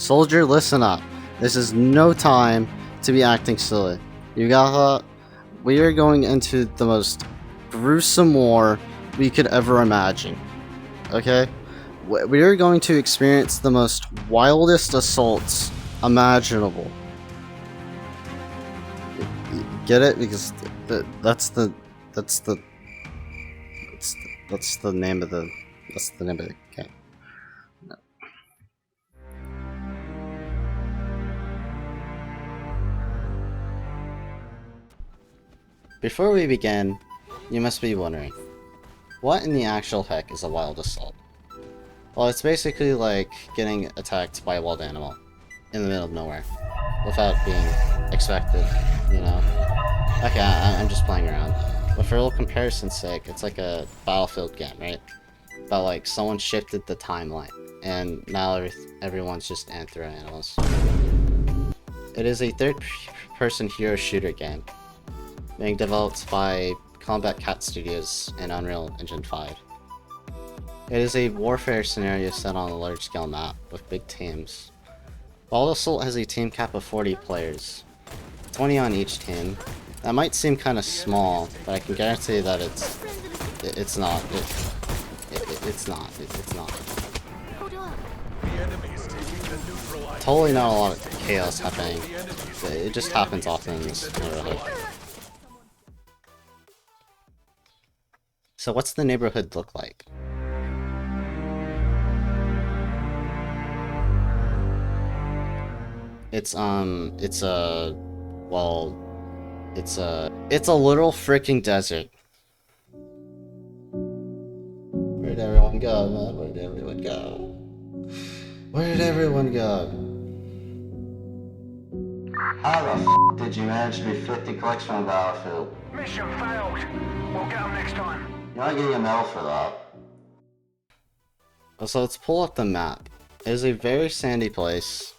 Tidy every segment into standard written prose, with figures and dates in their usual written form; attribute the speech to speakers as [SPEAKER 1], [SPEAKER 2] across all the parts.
[SPEAKER 1] Soldier, listen up. This is no time to be acting silly. You got we are going into the most gruesome war we could ever imagine. Okay? We are going to experience the most wildest assaults imaginable. Get it? Because that's the name of the game. Before we begin, you must be wondering, what in the actual heck is a wild assault? Well, it's basically like getting attacked by a wild animal in the middle of nowhere without being expected, you know? Okay, I'm just playing around. But for a little comparison's sake, it's like a Battlefield game, right? But like someone shifted the timeline, and now everyone's just anthro animals. It is a third-person hero shooter game, being developed by Combat Cat Studios and Unreal Engine 5. It is a warfare scenario set on a large-scale map with big teams. Wild Assault has a team cap of 40 players, 20 on each team. That might seem kind of small, but I can guarantee that it's not. It's not. Totally not a lot of chaos happening. It just happens often in this neighborhood. So what's the neighborhood look like? It's a literal freaking desert. Where'd everyone go, man? Where'd everyone go? Where did everyone go? How the f did you manage to be 50 clicks from the battlefield?
[SPEAKER 2] Mission failed. We'll get them next time.
[SPEAKER 1] You're not getting a medal for that. So let's pull up the map. It is a very sandy place.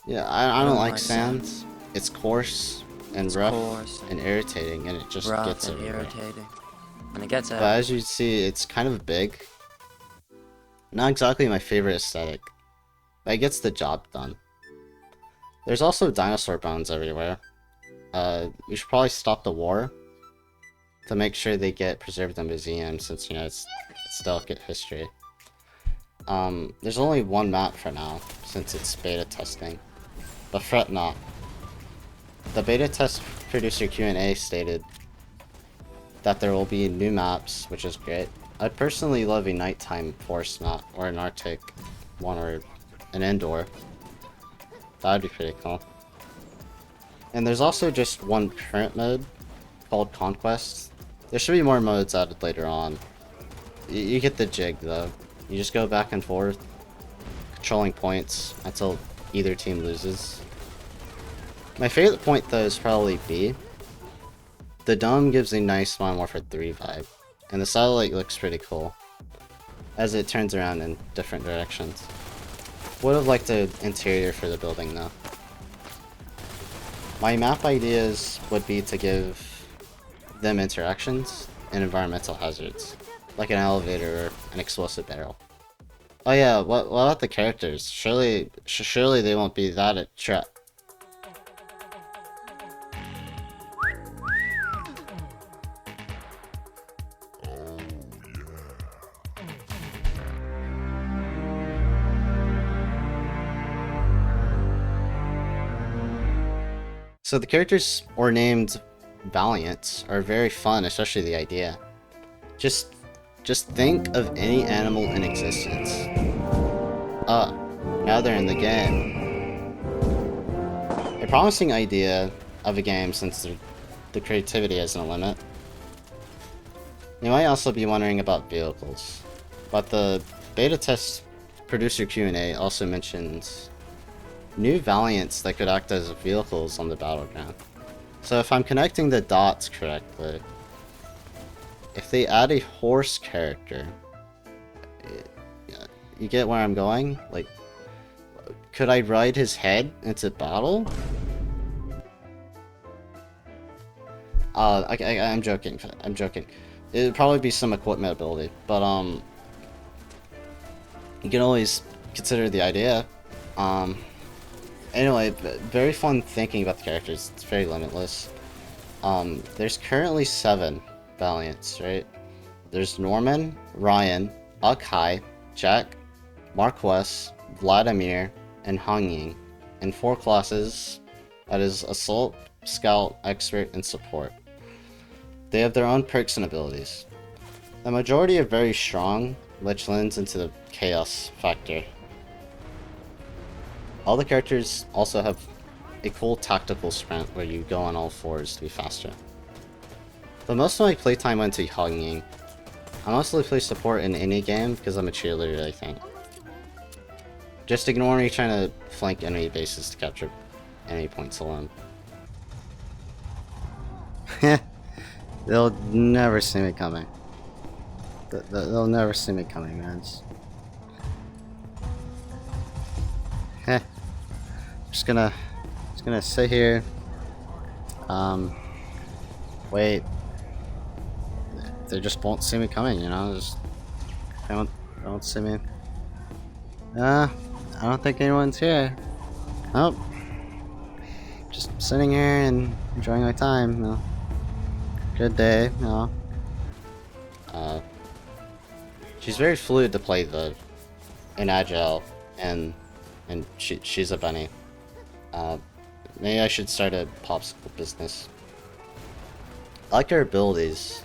[SPEAKER 1] Yeah, I don't like sand. It's coarse and rough and irritating, and it just gets everywhere.
[SPEAKER 3] And it gets
[SPEAKER 1] But as you see, it's kind of big. Not exactly my favorite aesthetic, but it gets the job done. There's also dinosaur bones everywhere. We should probably stop the war to make sure they get preserved in museums, since, you know, it's delicate history. There's only one map for now, since it's beta testing. But fret not. The beta test producer Q&A stated that there will be new maps, which is great. I'd personally love a nighttime forest map, or an Arctic one, or an indoor. That'd be pretty cool. And there's also just one current mode called Conquest. There should be more modes added later on. You get the jig though. You just go back and forth, controlling points until either team loses. My favorite point though is probably B. The dome gives a nice Modern Warfare 3 vibe, and the satellite looks pretty cool as it turns around in different directions. Would have liked the interior for the building though. My map ideas would be to give them interactions and environmental hazards, like an elevator or an explosive barrel. Oh yeah, what about the characters? Surely they won't be that attract. So the characters, or named Valiant, are very fun, especially the idea. Just think of any animal in existence. Now they're in the game. A promising idea of a game, since the creativity isn't a limit. You might also be wondering about vehicles, but the beta test producer Q&A also mentions new Valiants that could act as vehicles on the battleground. So if I'm connecting the dots correctly, if they add a horse character, you get where I'm going? Like, could I ride his head into battle? I'm joking. It'd probably be some equipment ability, but you can always consider the idea. Anyway, very fun thinking about the characters. It's very limitless. There's currently 7 Valiants, right? There's Norman, Ryan, Akai, Jack, Marquess, Vladimir, and Haugen, in 4 classes, that is Assault, Scout, Expert, and Support. They have their own perks and abilities. The majority are very strong, which lends into the chaos factor. All the characters also have a cool tactical sprint where you go on all 4s to be faster. But most of my playtime went to Haugen. I mostly play support in any game because I'm a cheerleader, I think. Just ignore me trying to flank enemy bases to capture enemy points alone. They'll never see me coming. They'll never see me coming, man. Just gonna sit here. Wait. They just won't see me coming, you know. They won't see me. I don't think anyone's here. Nope. Just sitting here and enjoying my time. You know. Good day, you know. She's very fluid to play in Agile, and she's a bunny. Maybe I should start a popsicle business. I like her abilities.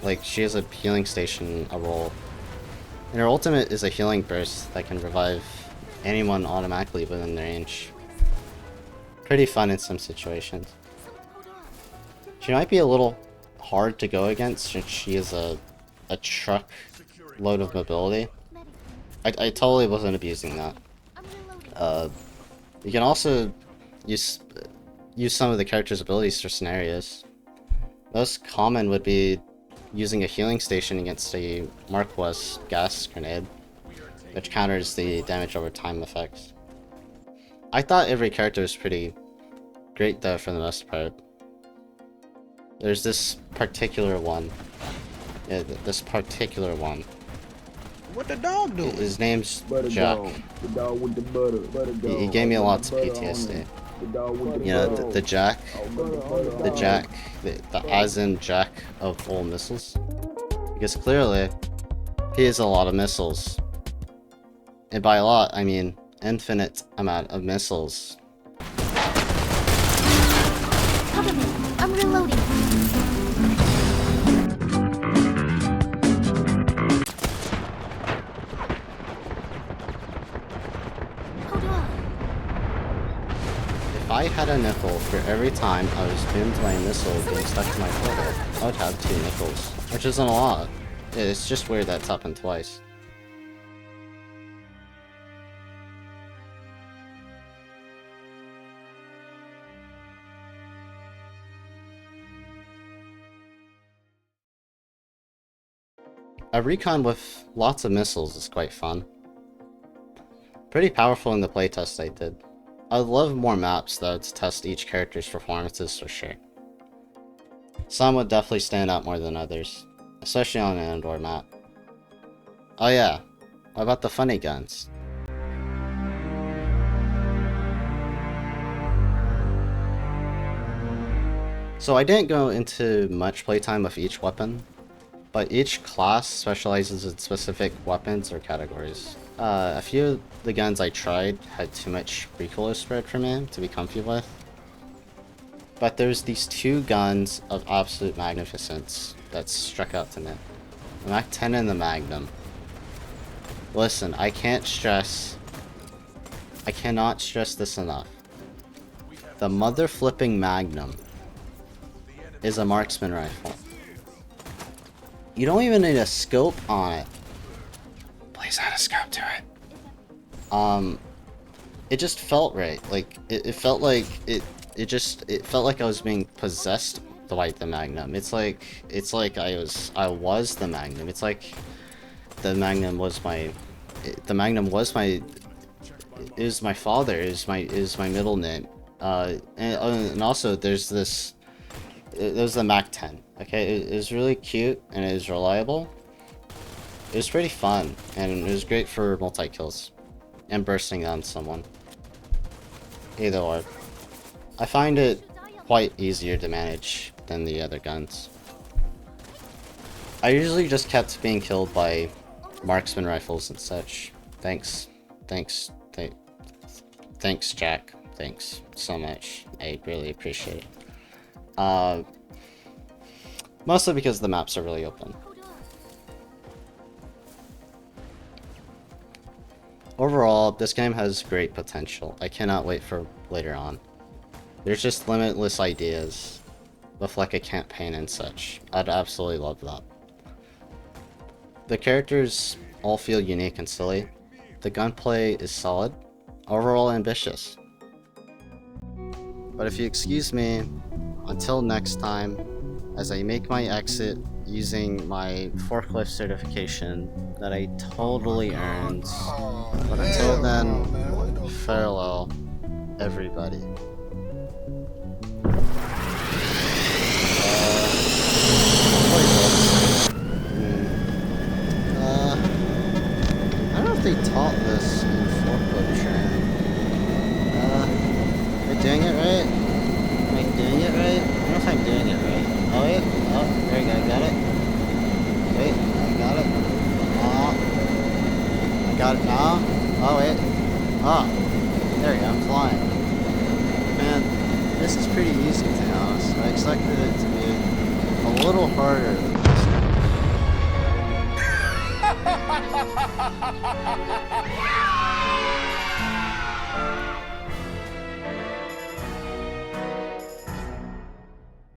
[SPEAKER 1] Like, she has a healing station, a role. And her ultimate is a healing burst that can revive anyone automatically within their range. Pretty fun in some situations. She might be a little hard to go against since she is a truck load of mobility. I totally wasn't abusing that. You can also use some of the character's abilities for scenarios. Most common would be using a healing station against a Marquess gas grenade, which counters the damage over time effects. I thought every character was pretty great though for the most part. There's this particular one. Yeah, this particular one.
[SPEAKER 3] What the dog do?
[SPEAKER 1] His name's
[SPEAKER 3] Butter
[SPEAKER 1] Jack.
[SPEAKER 3] dog. The dog with the butter. Butter dog.
[SPEAKER 1] He gave me a lot of PTSD.
[SPEAKER 3] The dog with the
[SPEAKER 1] You know,
[SPEAKER 3] butter.
[SPEAKER 1] the Jack,
[SPEAKER 3] The
[SPEAKER 1] Jack, the as in Jack of all missiles. Because clearly, he has a lot of missiles. And by a lot, I mean infinite amount of missiles.
[SPEAKER 4] Cover me. I'm reloading. Hold on.
[SPEAKER 1] If I had a nickel for every time I was pinned by a missile getting stuck to my forehead, I would have 2 nickels. Which isn't a lot. It's just weird that's happened twice. A recon with lots of missiles is quite fun. Pretty powerful in the playtest I did. I'd love more maps though to test each character's performances for sure. Some would definitely stand out more than others, especially on an indoor map. Oh yeah, what about the funny guns? So I didn't go into much playtime with each weapon, but each class specializes in specific weapons or categories. A few of the guns I tried had too much recoil spread for me to be comfy with. But there's these 2 guns of absolute magnificence that struck out to me. The Mac-10 and the Magnum. Listen, I cannot stress this enough. The mother-flipping Magnum is a marksman rifle. You don't even need a scope on it. Please add a scope to it. It just felt right. Like it felt like it felt like I was being possessed by the Magnum. It's like I was the Magnum. It's like the Magnum was my it was my father. It was my middle name. And also there's this. It was the Mac-10. Okay, it was really cute and it was reliable. It was pretty fun and it was great for multi-kills and bursting on someone. Either or. I find it quite easier to manage than the other guns. I usually just kept being killed by marksman rifles and such. Thanks, Jack. Thanks so much. I really appreciate it. Mostly because the maps are really open. Overall, this game has great potential. I cannot wait for later on. There's just limitless ideas with like a campaign and such. I'd absolutely love that. The characters all feel unique and silly. The gunplay is solid. Overall ambitious. But if you excuse me, until next time, as I make my exit using my forklift certification that I totally earned. But until then, farewell, everybody. I don't know if they taught this in forklift training. Am I doing it right? Am I doing it right? I don't know if I'm doing it right. Oh wait, oh, there you go, got it. Wait, I got it. I got it now. Oh wait. Oh, there you go, I'm flying. Man, this is pretty easy to be honest. I expected it to be a little harder than this.